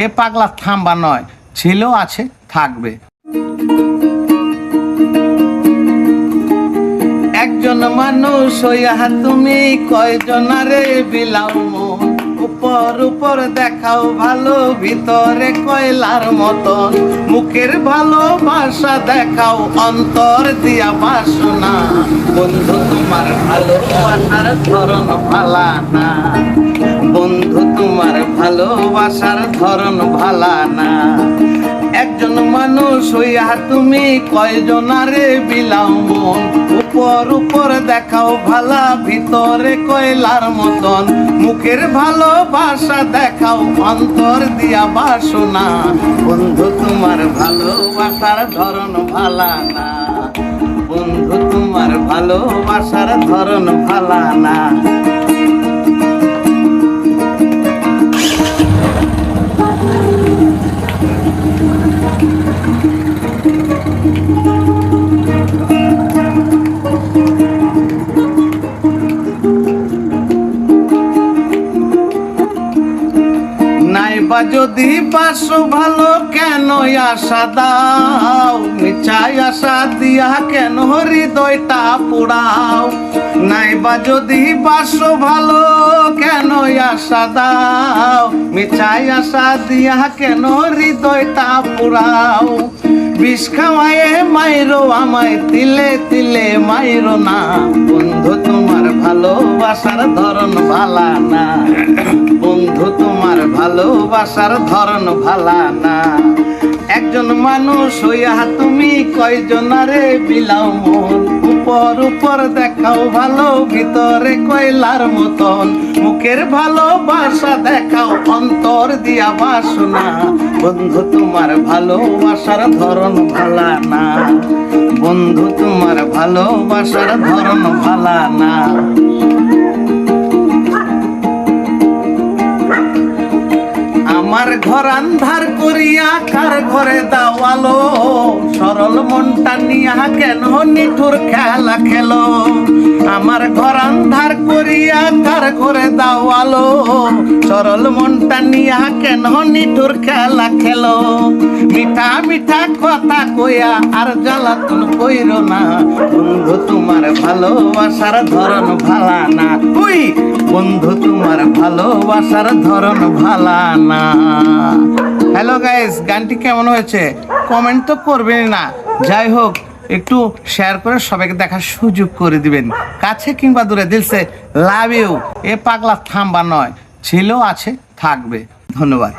এ পাগলা থামবা নয়, ছিল আছে থাকবে। একজন মানুষ হইয়া তুমি কয়জনারে বিলাও মন, উপর উপর দেখাও ভালো, ভিতরে কয়লার মতন। মুখের ভালোবাসা দেখাও, অন্তর দিয়া বাসনা। বন্ধু তোমার ভালোবাসার ধরন ভালা না, বন্ধু তোমার ভালোবাসার ধরন ভালা না। একজন মানুষ হইয়া তুমি কয়জনারে বিলাও মন, উপর উপর দেখাও ভালা, ভিতরে কয়লার মতন। মুখের ভালোবাসা দেখাও, অন্তর দিয়া বাসনা। বন্ধু তোমার ভালোবাসার ধরন ভালা না, বন্ধু তোমার ভালোবাসার ধরন ভালা না। নাইবা যদি বাসো ভালো, কেন আশা দাও? মিছাই আশা দিয়া কেন হৃদয়টা পোড়াও? নাইবা যদি বাসো ভালো, কেন আশা দাও? মিছাই আশা দিয়া কেন হৃদয়টা পোড়াও? বিষ খাওয়ায়ে মাইরো আমায়, তিলে তিলে মাইরো না। বন্ধু তোমার ভালোবাসার ধরন ভালা না, বন্ধু তোমার ভালোবাসার ধরন ভালা না। একজন মানুষ হইয়া তুমি কয়জনারে বিলাও মন, উপর উপর দেখাও ভালো, ভিতরে কয়লার মতন। মুখের ভালোবাসা দেখাও, অন্তর দিয়া বাসনা। বন্ধু তোমার ভালোবাসার ধরন ভালা না, বন্ধু তোমার ভালোবাসার ধরন ভালা না। আমার ঘর আন্ধার করিয়া কার ঘরে দাও আলো? সরল মনটা নিয়া কেন নিঠুর খেলা খেলো? আমার ঘর আন্ধার করিয়া কার ঘরে দাও আলো? সরল মনটা নিয়া কেন নিঠুর খেলা খেলো? মিঠা মিঠা কথা কইয়া আর জ্বালাতন কইরো না। বন্ধু তোমার ভালোবাসার ধরন ভালা না, উই বন্ধু তোমার ভালোবাসার ধরন ভালা না। হ্যালো গাইস, গানটি কেমন হয়েছে কমেন্ট তো করবেন না, যাই হোক একটু শেয়ার করে সবাইকে দেখার সুযোগ করে দিবেন, কাছে কিংবা দূরে। দিলসে লাভ ইউ। এ পাগলা থামবা নয়, ছিল আছে থাকবে। ধন্যবাদ।